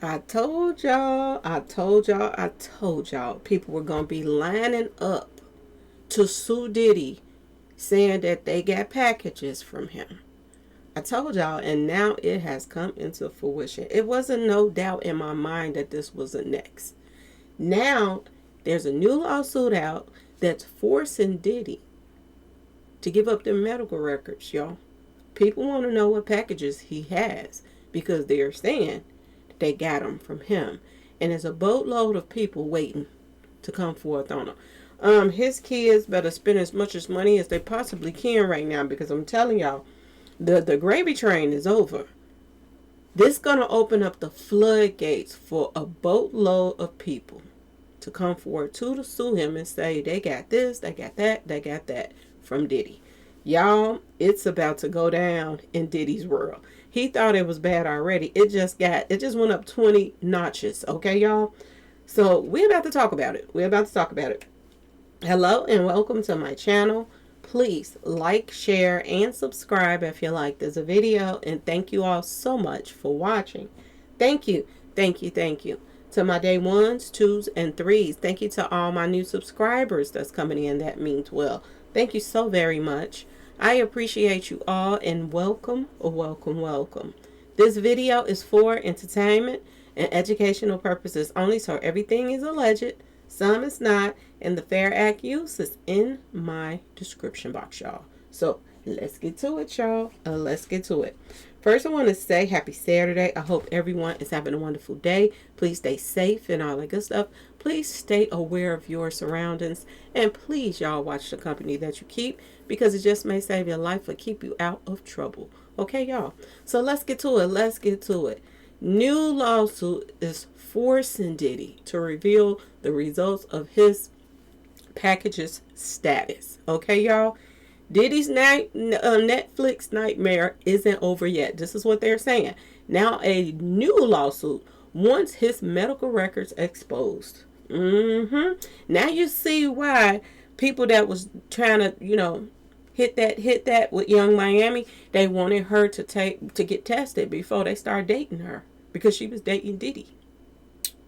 I told y'all people were going to be lining up to sue Diddy saying that they got packages from him. I told y'all, and now it has come into fruition. It wasn't no doubt in my mind that this was the next. Now, there's a new lawsuit out that's forcing Diddy to give up their medical records, y'all. People want to know what packages he has because they're saying that they got them from him. And there's a boatload of people waiting to come forth on him. His kids better spend as much as money as they possibly can right now because I'm telling y'all, the gravy train is over. This gonna open up the floodgates for a boatload of people to come forward to sue him and say they got this, they got that, they got that from Diddy. Y'all, it's about to go down in Diddy's world. He thought it was bad already. It just went up 20 notches. Okay, y'all? So we're about to talk about it. Hello and welcome to my channel. Please like, share, and subscribe if you like this video. And thank you all so much for watching. Thank you. To my day ones, twos, and threes. Thank you to all my new subscribers that's coming in. That means well. Thank you so very much. I appreciate you all and welcome. This video is for entertainment and educational purposes only, so everything is alleged. Some is not, and the Fair Act use is in my description box, y'all. So let's get to it, y'all. First, I want to say happy Saturday. I hope everyone is having a wonderful day. Please stay safe and all that good stuff. Please stay aware of your surroundings. And please, y'all, watch the company that you keep because it just may save your life or keep you out of trouble. Okay, y'all? So let's get to it. New lawsuit is forcing Diddy to reveal the results of his package's status. Okay, y'all? Diddy's Netflix nightmare isn't over yet. This is what they're saying. Now a new lawsuit wants his medical records exposed. Now you see why people that was trying to, hit that with Young Miami, they wanted her to get tested before they started dating her because she was dating Diddy.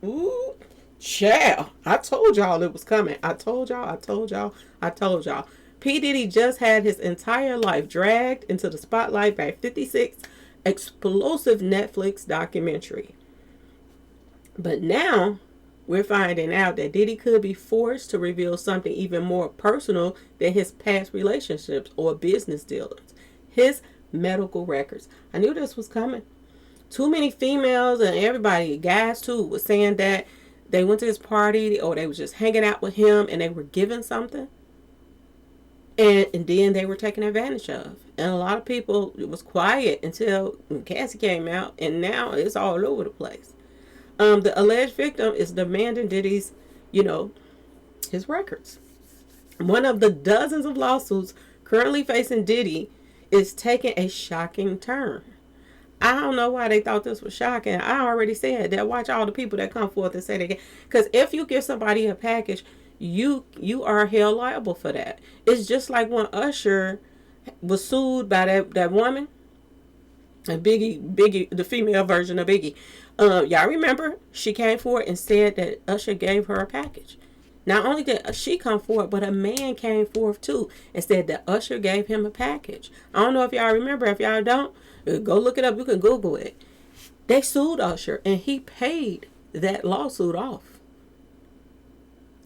Ooh, child. I told y'all it was coming. I told y'all. P. Diddy just had his entire life dragged into the spotlight by 56 explosive Netflix documentary. But now we're finding out that Diddy could be forced to reveal something even more personal than his past relationships or business dealings. His medical records. I knew this was coming. Too many females and everybody, guys too, was saying that they went to his party or they was just hanging out with him and they were given something. And then they were taken advantage of. And a lot of people, it was quiet until Cassie came out. And now it's all over the place. The alleged victim is demanding Diddy's, his records. One of the dozens of lawsuits currently facing Diddy is taking a shocking turn. I don't know why they thought this was shocking. I already said that. Watch all the people that come forth and say they get. Because if you give somebody a package, you are held liable for that. It's just like when Usher was sued by that woman, and Biggie, the female version of Biggie. Y'all remember she came forward and said that Usher gave her a package. Not only did she come forward, but a man came forth too and said that Usher gave him a package. I don't know if y'all remember. If y'all don't, go look it up. You can Google it. They sued Usher and he paid that lawsuit off.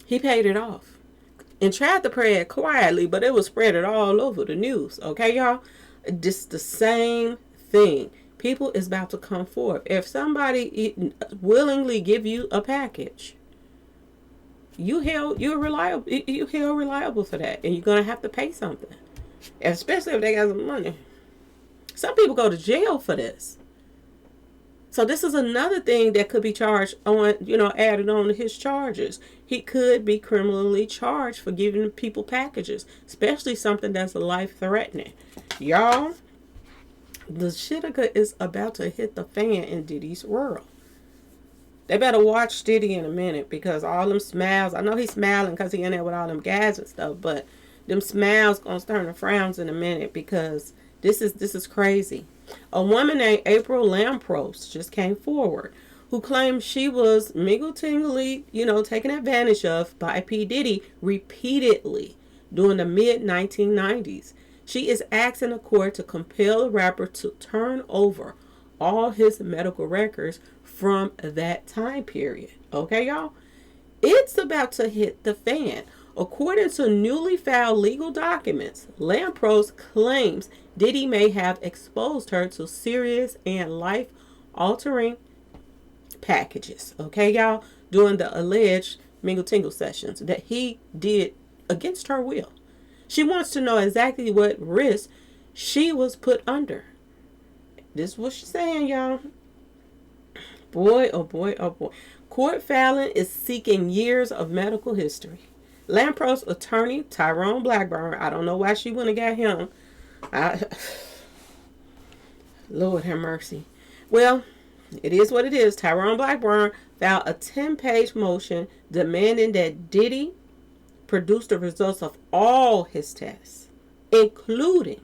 He paid it off and tried to pray it quietly, but it was spread all over the news. Okay, y'all? Just the same thing. People is about to come forth. If somebody willingly give you a package, you're reliable for that, and you're gonna have to pay something, especially if they got some money. Some people go to jail for this. So this is another thing that could be charged on, added on to his charges. He could be criminally charged for giving people packages, especially something that's life-threatening. Y'all, the shitika is about to hit the fan in Diddy's world. They better watch Diddy in a minute because all them smiles, I know he's smiling because he in there with all them guys and stuff, but them smiles gonna turn to frowns in a minute because this is crazy. A woman named April Lampros just came forward who claimed she was mingle-tingly, taken advantage of by P. Diddy repeatedly during the mid-1990s. She is asking the court to compel the rapper to turn over all his medical records from that time period. Okay, y'all? It's about to hit the fan. According to newly filed legal documents, Lampros claims Diddy may have exposed her to serious and life-altering packages, okay, y'all, during the alleged mingle tingle sessions that he did against her will. She wants to know exactly what risk she was put under. This is what she's saying, y'all. Boy, oh boy, oh boy. Court filing is seeking years of medical history. Lampros attorney Tyrone Blackburn, I don't know why she wouldn't have got him. Lord have mercy. Well, it is what it is. Tyrone Blackburn filed a 10-page motion demanding that Diddy produce the results of all his tests, including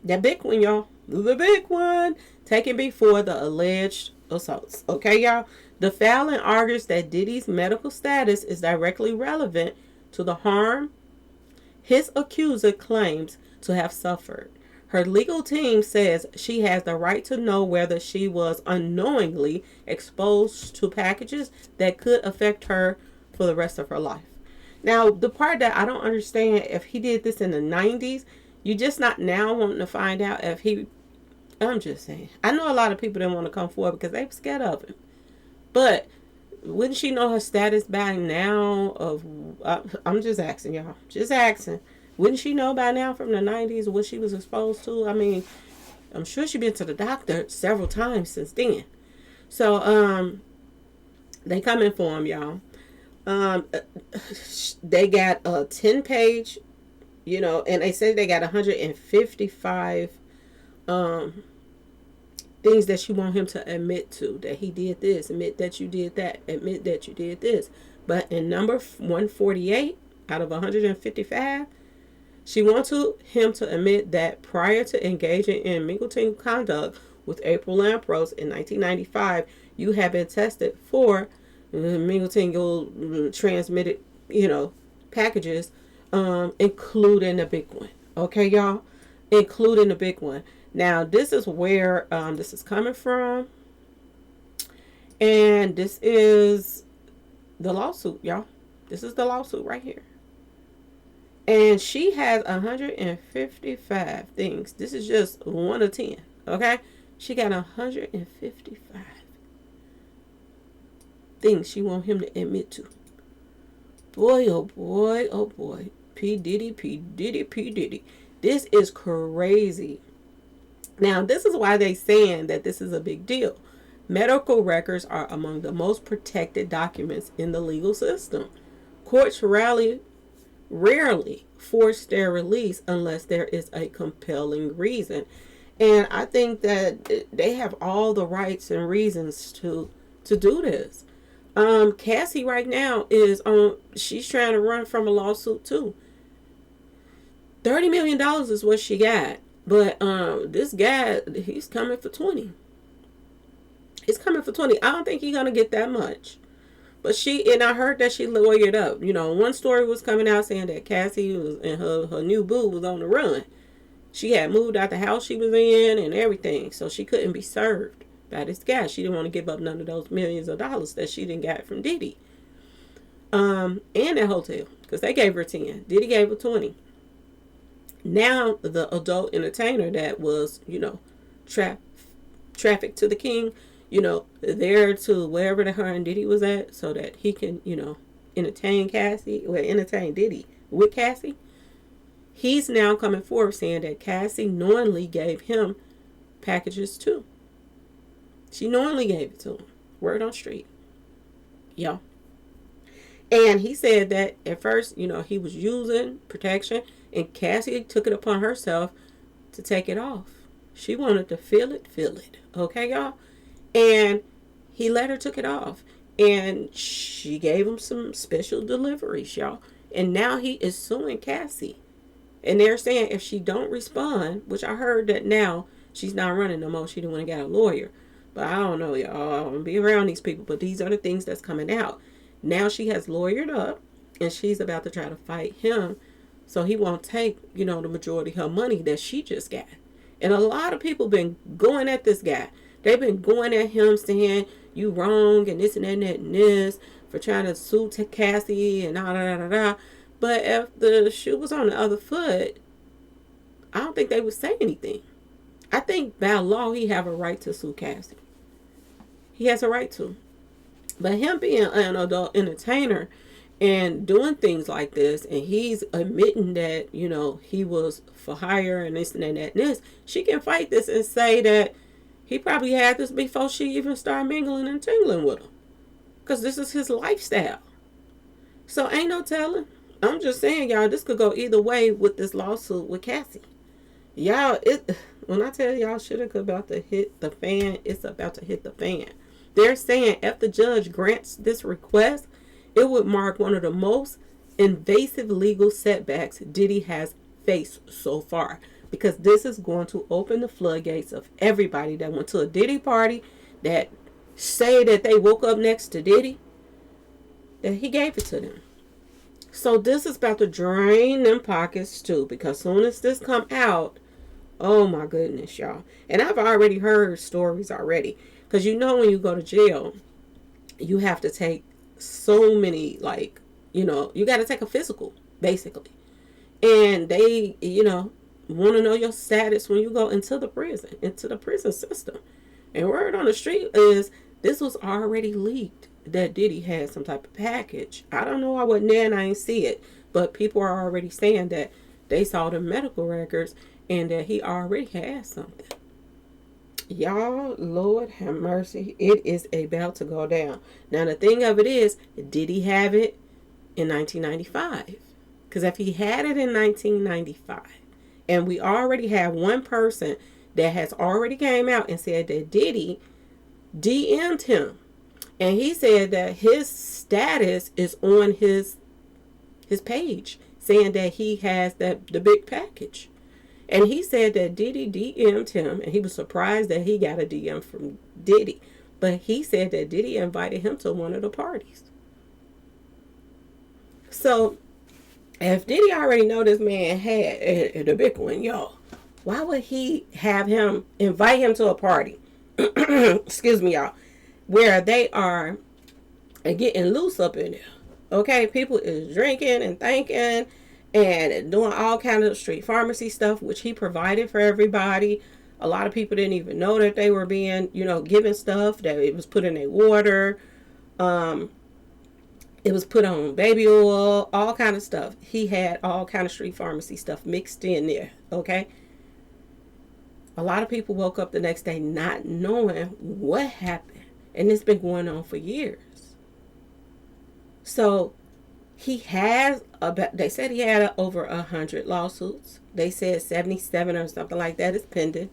that big one, y'all. The big one taken before the alleged assaults. Okay, y'all? The filing argues that Diddy's medical status is directly relevant to the harm his accuser claims to have suffered. Her legal team says she has the right to know whether she was unknowingly exposed to packages that could affect her for the rest of her life. Now, the part that I don't understand, if he did this in the 90s, you just not now wanting to find out if he... I'm just saying. I know a lot of people didn't want to come forward because they were scared of him. But wouldn't she know her status by now of... I'm just asking, y'all. Just asking. Wouldn't she know by now from the 90s what she was exposed to? I mean, I'm sure she's been to the doctor several times since then. So, they coming for him, y'all. They got a 10-page, and they said they got 155 things that she want him to admit to, that he did this, admit that you did that, admit that you did this. But in number 148 out of 155, she wants him to admit that prior to engaging in mingle conduct with April Lampros in 1995, you have been tested for mingle transmitted, packages, including the big one. Okay, y'all? Including the big one. Now, this is where this is coming from. And this is the lawsuit, y'all. This is the lawsuit right here. And she has 155 things. This is just 1 of 10. Okay? She got 155 things she want him to admit to. Boy, oh boy, oh boy. P. Diddy, P. Diddy, P. Diddy. This is crazy. Now, this is why they saying that this is a big deal. Medical records are among the most protected documents in the legal system. Courts rarely force their release unless there is a compelling reason. And I think that they have all the rights and reasons to do this. Cassie right now she's trying to run from a lawsuit too. $30 million is what she got. But this guy, he's coming for 20. He's coming for 20. I don't think he's going to get that much. But I heard that she lawyered up. One story was coming out saying that Cassie was, and her new boo was on the run. She had moved out the house she was in and everything. So she couldn't be served by this guy. She didn't want to give up none of those millions of dollars that she didn't get from Diddy. And that hotel. Because they gave her 10. Diddy gave her 20. Now, the adult entertainer that was, trafficked to the king, there to wherever her and Diddy was at so that he can, entertain Diddy with Cassie. He's now coming forward saying that Cassie knowingly gave him packages too. She knowingly gave it to him. Word on street. Y'all. And he said that at first, he was using protection. And Cassie took it upon herself to take it off. She wanted to feel it. Okay, y'all? And he let her took it off. And she gave him some special deliveries, y'all. And now he is suing Cassie. And they're saying if she don't respond, which I heard that now she's not running no more. She didn't want to get a lawyer. But I don't know, y'all. I don't be around these people. But these are the things that's coming out. Now she has lawyered up, and she's about to try to fight him, so he won't take, the majority of her money that she just got. And a lot of people been going at this guy. They've been going at him saying, you wrong, and this and that and that and this, for trying to sue Cassie and da da da da. But if the shoe was on the other foot, I don't think they would say anything. I think by law he have a right to sue Cassie. He has a right to. But him being an adult entertainer and doing things like this, and he's admitting that, he was for hire and this and that and this, she can fight this and say that he probably had this before she even started mingling and tingling with him. Because this is his lifestyle. So ain't no telling. I'm just saying, y'all, this could go either way with this lawsuit with Cassie. Y'all, when I tell y'all shit is about to hit the fan, it's about to hit the fan. They're saying if the judge grants this request, it would mark one of the most invasive legal setbacks Diddy has faced so far. Because this is going to open the floodgates of everybody that went to a Diddy party, that say that they woke up next to Diddy, that he gave it to them. So this is about to drain them pockets too. Because soon as this come out, oh my goodness, y'all. And I've already heard stories already. Because when you go to jail, you have to take so many, you got to take a physical, basically. And they, want to know your status when you go into the prison system. And word on the street is this was already leaked that Diddy had some type of package. I don't know. I wasn't there and I ain't see it. But people are already saying that they saw the medical records and that he already had something. Y'all, Lord have mercy. It is about to go down. Now, the thing of it is, did he have it in 1995? Because if he had it in 1995, and we already have one person that has already came out and said that Diddy DM'd him. And he said that his status is on his page, saying that he has the big package. And he said that Diddy DM'd him, and he was surprised that he got a DM from Diddy. But he said that Diddy invited him to one of the parties. So, if Diddy already know this man had the big one, y'all, why would he have him invite him to a party? Excuse me, y'all. Where they are getting loose up in there. Okay, people is drinking and thinking and doing all kinds of street pharmacy stuff, which he provided for everybody. A lot of people didn't even know that they were being, given stuff, that it was put in their water. It was put on baby oil, all kind of stuff. He had all kind of street pharmacy stuff mixed in there, okay? A lot of people woke up the next day not knowing what happened. And it's been going on for years. So he has they said he had over 100 lawsuits. They said 77 or something like that is pending.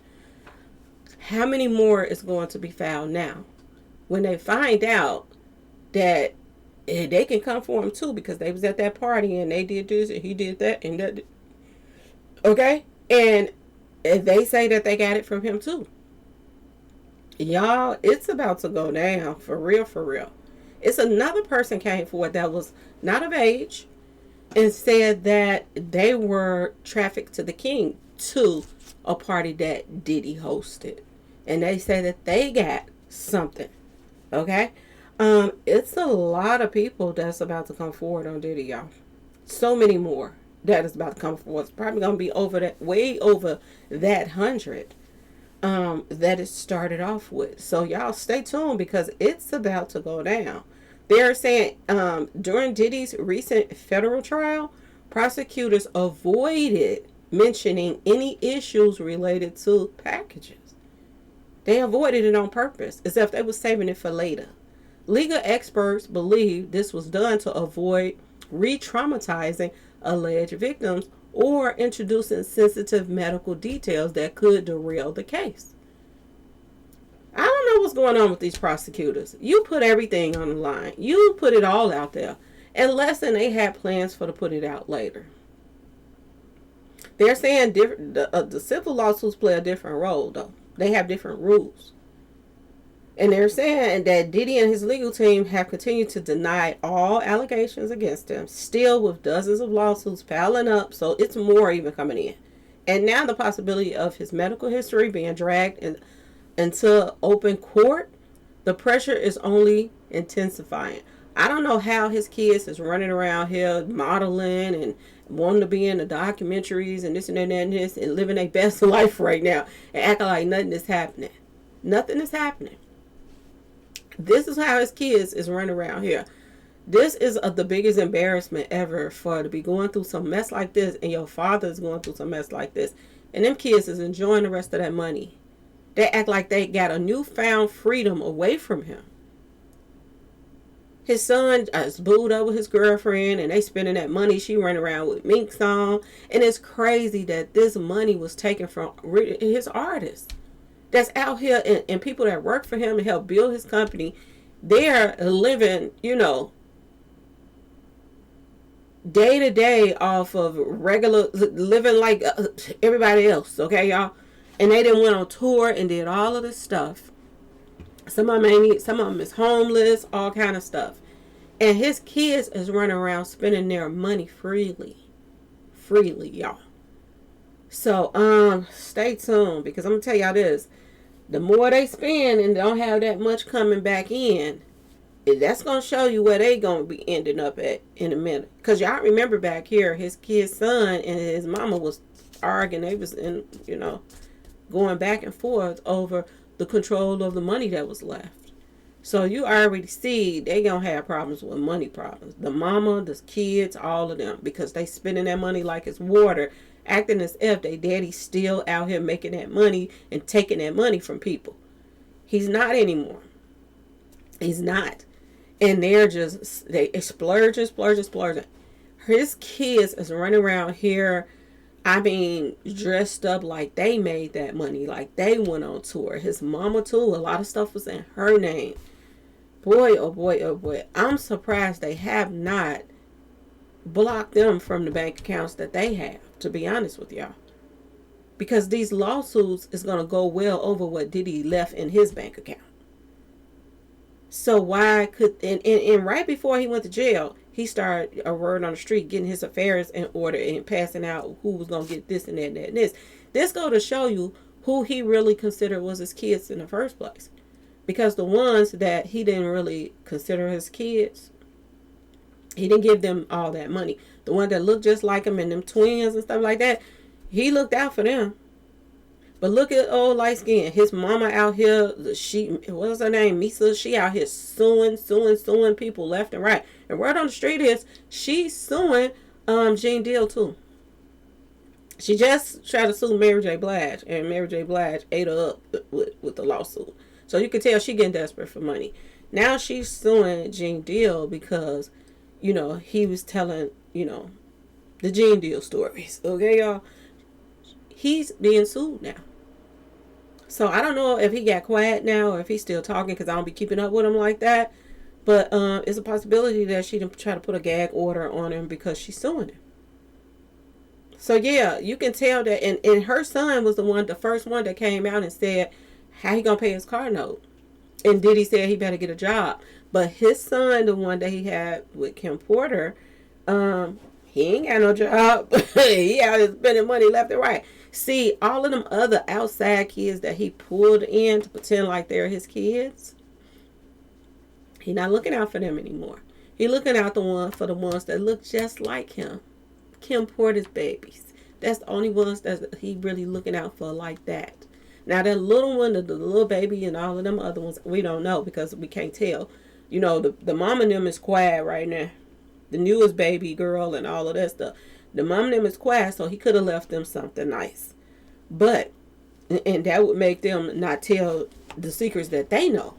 How many more is going to be filed now? When they find out that they can come for him too, because they was at that party and they did this and he did that and that. Okay? And they say that they got it from him too. Y'all, it's about to go down. For real, for real. It's another person came forward that was not of age and said that they were trafficked to the king to a party that Diddy hosted. And they say that they got something. Okay? It's a lot of people that's about to come forward on Diddy, y'all. So many more that is about to come forward. It's probably going to be over that, way over that 100. That it started off with. So y'all stay tuned because it's about to go down. They're saying during Diddy's recent federal trial, prosecutors avoided mentioning any issues related to packages. They avoided it on purpose, as if they were saving it for later. Legal experts believe this was done to avoid re-traumatizing alleged victims or introducing sensitive medical details that could derail the case. I don't know what's going on with these prosecutors. You put everything on the line. You put it all out there. Unless they had plans for to put it out later. They're saying the civil lawsuits play a different role, though. They have different rules. And they're saying that Diddy and his legal team have continued to deny all allegations against him, still with dozens of lawsuits piling up, so it's more even coming in. And now the possibility of his medical history being dragged into open court, the pressure is only intensifying. I don't know how his kids is running around here modeling and wanting to be in the documentaries and this and that and this and living their best life right now and acting like nothing is happening. Nothing is happening. This is how his kids is running around here. This is the biggest embarrassment ever for to be going through some mess like this, and your father is going through some mess like this, and them kids is enjoying the rest of that money. They act like they got a newfound freedom away from him. His son is booed up with his girlfriend, and they spending that money. She running around with minks on, and it's crazy that this money was taken from his artists that's out here, and people that work for him and help build his company. They're living, day to day off of regular living like everybody else, okay, y'all? And they done went on tour and did all of this stuff. Some of them is homeless, all kind of stuff. And his kids is running around spending their money freely, y'all. So stay tuned, because I'm gonna tell y'all this: the more they spend and don't have that much coming back in, that's going to show you where they going to be ending up at in a minute. Because y'all remember back here, his kid's son and his mama was arguing. They was going back and forth over the control of the money that was left. So you already see they going to have problems with money problems. The mama, the kids, all of them. Because they spending that money like it's water. Acting as if they daddy's still out here making that money and taking that money from people. He's not anymore. He's not. And they splurging. His kids is running around here, dressed up like they made that money, like they went on tour. His mama too, a lot of stuff was in her name. Boy, oh boy, oh boy. I'm surprised they have not blocked them from the bank accounts that they have, to be honest with y'all. Because these lawsuits is going to go well over what Diddy left in his bank account. So why could, and right before he went to jail, he started a word on the street, getting his affairs in order and passing out who was going to get this and that and that and this. This go to show you who he really considered was his kids in the first place. Because the ones that he didn't really consider his kids, he didn't give them all that money. The one that looked just like him and them twins and stuff like that, he looked out for them. But look at old light skin. His mama out here, what's her name? Misa, she out here suing people left and right. And word on the street is she's suing Gene Deal too. She just tried to sue Mary J. Blige, and Mary J. Blige ate her up with the lawsuit. So you can tell she getting desperate for money. Now she's suing Gene Deal because, he was telling, the Gene Deal stories. Okay, y'all? He's being sued now. So I don't know if he got quiet now or if he's still talking, because I don't be keeping up with him like that. But it's a possibility that she didn't try to put a gag order on him because she's suing him. So yeah, you can tell that. And her son was the first one that came out and said how he gonna pay his car note. And Diddy said he better get a job. But his son, the one that he had with Kim Porter, he ain't got no job. He out here spending money left and right. See, all of them other outside kids that he pulled in to pretend like they're his kids, he not looking out for them anymore. He looking out for the ones that look just like him. Kim Porter's babies. That's the only ones that he really looking out for like that. Now that little one, the little baby and all of them other ones, we don't know because we can't tell. The mom and them is quiet right now. The newest baby girl and all of that stuff. The mom and them is quiet, so he could have left them something nice. But, and that would make them not tell the secrets that they know.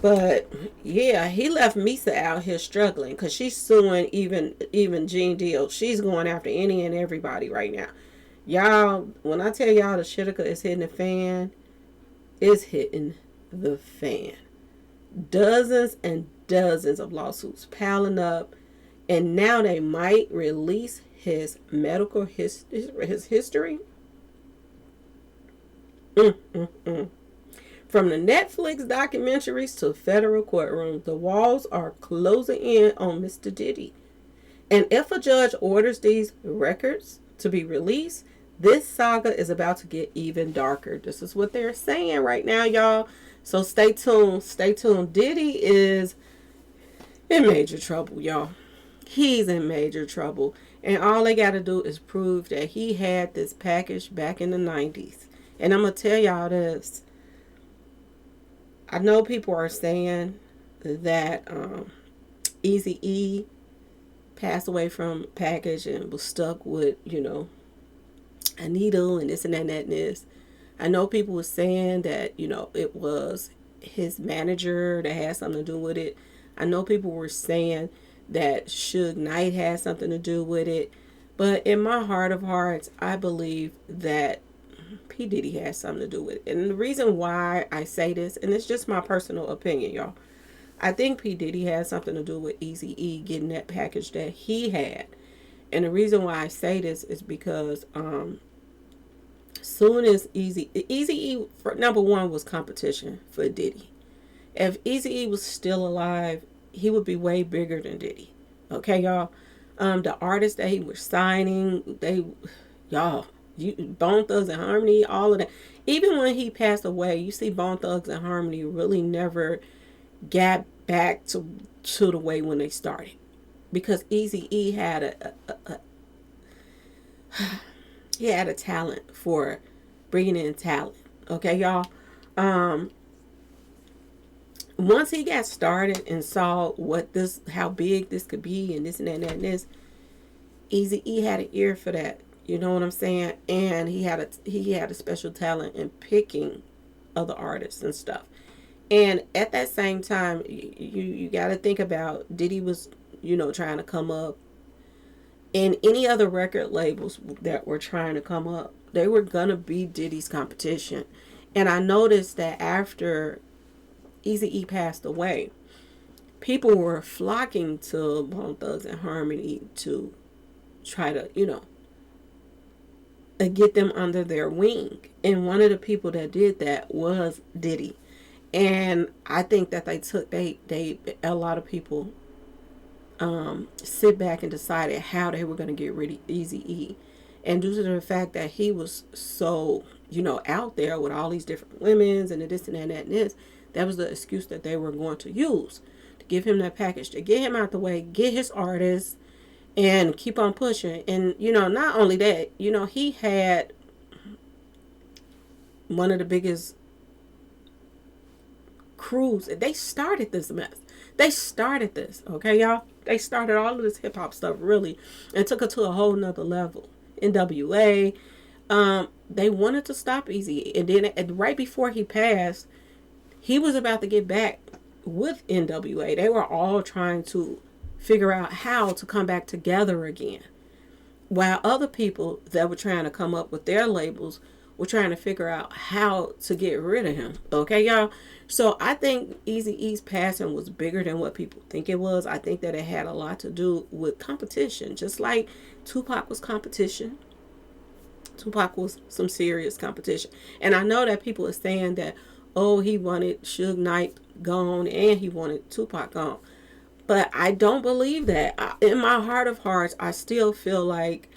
But, yeah, he left Misa out here struggling because she's suing even Gene Deal. She's going after any and everybody right now. Y'all, when I tell y'all the Shitika is hitting the fan, it's hitting the fan. Dozens and dozens of lawsuits piling up. And now they might release his medical history. From the Netflix documentaries to federal courtrooms, the walls are closing in on Mr. Diddy. And if a judge orders these records to be released, this saga is about to get even darker. This is what they're saying right now, y'all. So stay tuned. Stay tuned. Diddy is in major trouble, y'all. He's in major trouble. And all they got to do is prove that he had this package back in the 90s. And I'm going to tell y'all this. I know people are saying that Eazy-E passed away from package and was stuck with, a needle and this and that and this. I know people were saying that, it was his manager that had something to do with it. I know people were saying that Suge Knight had something to do with it. But in my heart of hearts, I believe that P. Diddy has something to do with it. And the reason why I say this, and it's just my personal opinion, y'all. I think P. Diddy has something to do with Eazy-E getting that package that he had. And the reason why I say this is because soon as Eazy-E, number one, was competition for Diddy. If Eazy-E was still alive, he would be way bigger than Diddy. Okay, y'all? The artists that he was signing, Bone Thugs and Harmony, all of that. Even when he passed away, you see Bone Thugs and Harmony really never got back to the way when they started. Because Eazy-E had a talent for bringing in talent. Okay, y'all? Once he got started and saw how big this could be and this and that and this, Eazy-E had an ear for that. You know what I'm saying? And he had a special talent in picking other artists and stuff. And at that same time, you got to think about Diddy was, trying to come up. And any other record labels that were trying to come up, they were going to be Diddy's competition. And I noticed that after Eazy-E passed away, people were flocking to Bone Thugs and Harmony to try to, get them under their wing. And one of the people that did that was Diddy. And I think that a lot of people sit back and decided how they were going to get rid of Eazy-E. And due to the fact that he was so, out there with all these different women and this and that and this, that was the excuse that they were going to use to give him that package, to get him out the way, get his artists, and keep on pushing. And, not only that, he had one of the biggest crews. They started this mess. They started this, okay, y'all? They started all of this hip-hop stuff, really, and took it to a whole nother level. NWA, they wanted to stop Eazy. And then right before he passed, he was about to get back with NWA. They were all trying to figure out how to come back together again. While other people that were trying to come up with their labels were trying to figure out how to get rid of him. Okay, y'all? So I think Eazy-E's passing was bigger than what people think it was. I think that it had a lot to do with competition. Just like Tupac was competition. Tupac was some serious competition. And I know that people are saying that, he wanted Suge Knight gone and he wanted Tupac gone. But I don't believe that. In my heart of hearts, I still feel like,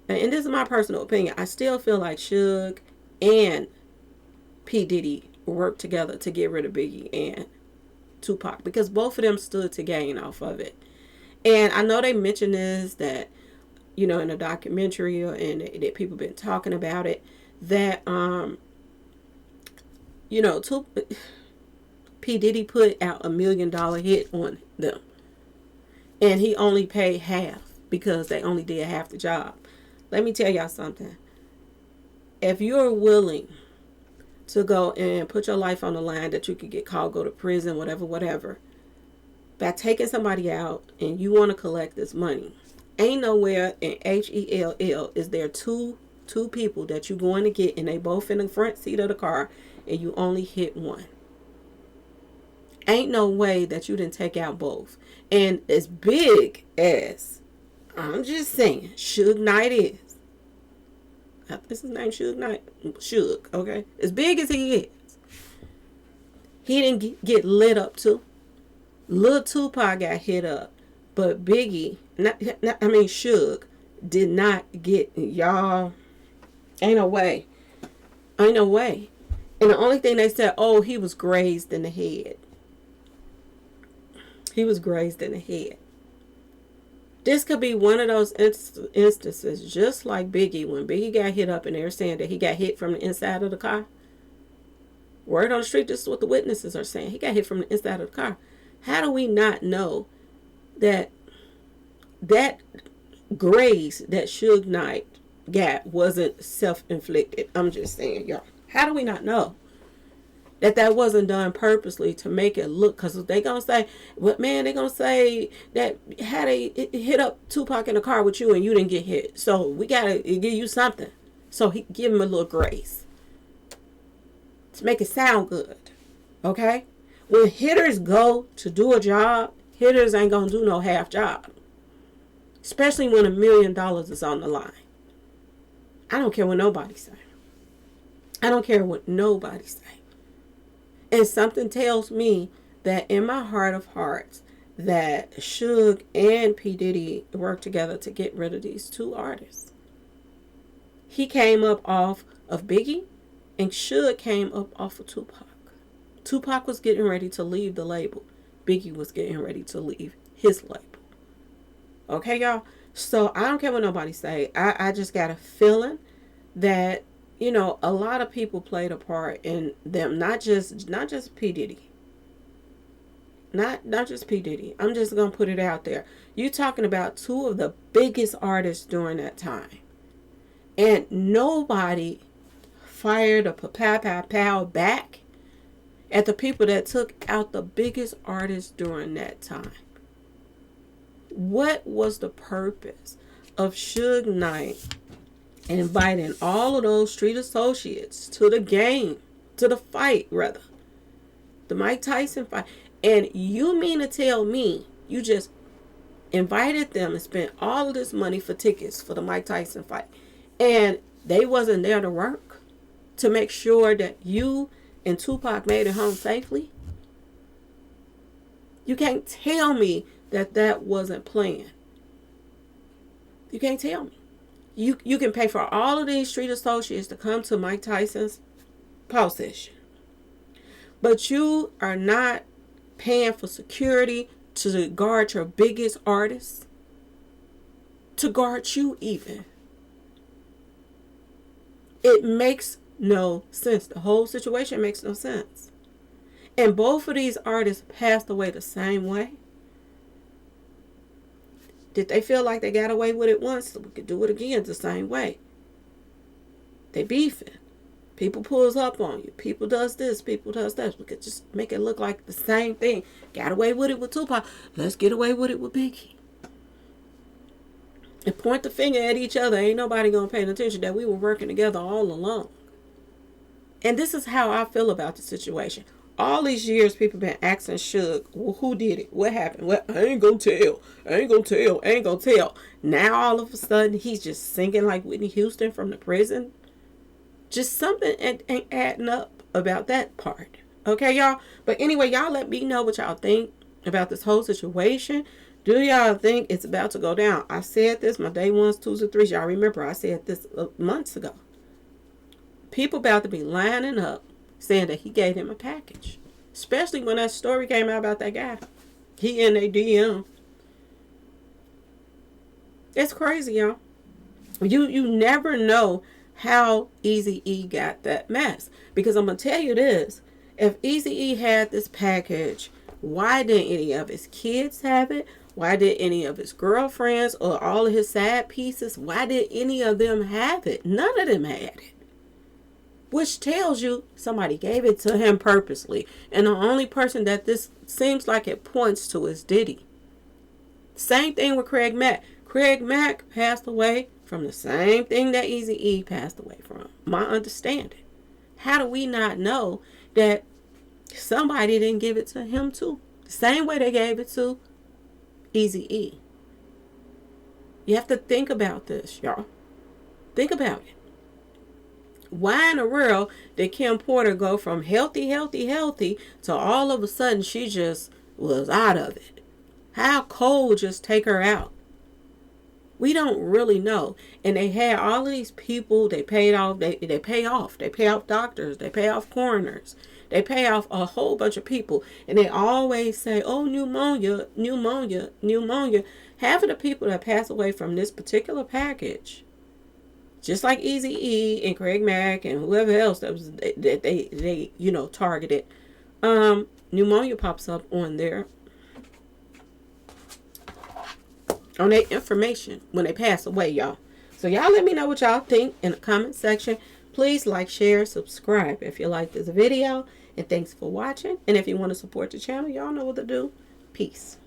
and this is my personal opinion, I still feel like Suge and P. Diddy worked together to get rid of Biggie and Tupac, because both of them stood to gain off of it. And I know they mentioned this, that, in a documentary, and that people been talking about it, that, P. Diddy put out $1 million hit on them. And he only paid half because they only did half the job. Let me tell y'all something. If you're willing to go and put your life on the line, that you could get caught, go to prison, whatever, by taking somebody out and you want to collect this money, ain't nowhere in HELL is there two people that you're going to get and they both in the front seat of the car and you only hit one. Ain't no way that you didn't take out both. And as big as, I'm just saying, Suge Knight is. Is his name Suge Knight? Suge, okay? As big as he is, He didn't get lit up too. Lil Tupac got hit up, but Biggie, Suge, did not get, y'all. Ain't no way. Ain't no way. And the only thing they said, oh, he was grazed in the head. He was grazed in the head. This could be one of those instances, just like Biggie, when Biggie got hit up and they were saying that he got hit from the inside of the car. Word on the street, this is what the witnesses are saying. He got hit from the inside of the car. How do we not know that that graze that Suge Knight got wasn't self-inflicted? I'm just saying, y'all. How do we not know that wasn't done purposely to make it look? Because they gonna say, what, man, they gonna say that how they hit up Tupac in the car with you and you didn't get hit. So we gotta give you something. So he give him a little grace to make it sound good. Okay? When hitters go to do a job, hitters ain't gonna do no half job. Especially when $1 million is on the line. I don't care what nobody say. I don't care what nobody say. And something tells me that in my heart of hearts that Suge and P. Diddy worked together to get rid of these two artists. He came up off of Biggie and Suge came up off of Tupac. Tupac was getting ready to leave the label. Biggie was getting ready to leave his label. Okay, y'all? So I don't care what nobody say. I just got a feeling that, you know, a lot of people played a part in them. Not just P. Diddy. Not just P. Diddy. I'm just going to put it out there. You're talking about two of the biggest artists during that time. And nobody fired a pow back at the people that took out the biggest artists during that time. What was the purpose of Suge Knight inviting all of those street associates to the game, to the fight rather, the Mike Tyson fight? And you mean to tell me you just invited them and spent all of this money for tickets for the Mike Tyson fight, and they wasn't there to work to make sure that you and Tupac made it home safely? You can't tell me that wasn't planned. You can't tell me. You can pay for all of these street associates to come to Mike Tyson's pause session, but you are not paying for security to guard your biggest artists, to guard you even. It makes no sense. The whole situation makes no sense. And both of these artists passed away the same way. Did they feel like they got away with it once, so we could do it again the same way? They beefing. People pulls up on you. People does this. People does that. We could just make it look like the same thing. Got away with it with Tupac. Let's get away with it with Biggie. And point the finger at each other. Ain't nobody gonna pay attention that we were working together all along. And this is how I feel about the situation. All these years, people been asking Suge, well, who did it? What happened? Well, I ain't gonna tell. I ain't gonna tell. I ain't gonna tell. Now, all of a sudden, he's just singing like Whitney Houston from the prison. Just something ain't adding up about that part. Okay, y'all? But anyway, y'all let me know what y'all think about this whole situation. Do y'all think it's about to go down? I said this, my day ones, twos, and threes. Y'all remember I said this months ago. People about to be lining up saying that he gave him a package. Especially when that story came out about that guy. He in a DM. It's crazy, y'all. You never know how Eazy-E got that mess. Because I'm going to tell you this. If Eazy-E had this package, why didn't any of his kids have it? Why did any of his girlfriends or all of his side pieces, why did any of them have it? None of them had it. Which tells you somebody gave it to him purposely. And the only person that this seems like it points to is Diddy. Same thing with Craig Mack. Craig Mack passed away from the same thing that Eazy-E passed away from. My understanding. How do we not know that somebody didn't give it to him too? The same way they gave it to Eazy-E. You have to think about this, y'all. Think about it. Why in the world did Kim Porter go from healthy, healthy, healthy to all of a sudden she just was out of it? How cold just take her out? We don't really know. And they had all of these people they paid off. They pay off. They pay off doctors. They pay off coroners. They pay off a whole bunch of people. And they always say, oh, pneumonia, pneumonia, pneumonia. Half of the people that pass away from this particular package, just like Eazy-E and Craig Mack and whoever else that they targeted, pneumonia pops up on their information when they pass away, y'all. So y'all let me know what y'all think in the comment section. Please like, share, subscribe if you like this video. And thanks for watching. And if you want to support the channel, y'all know what to do. Peace.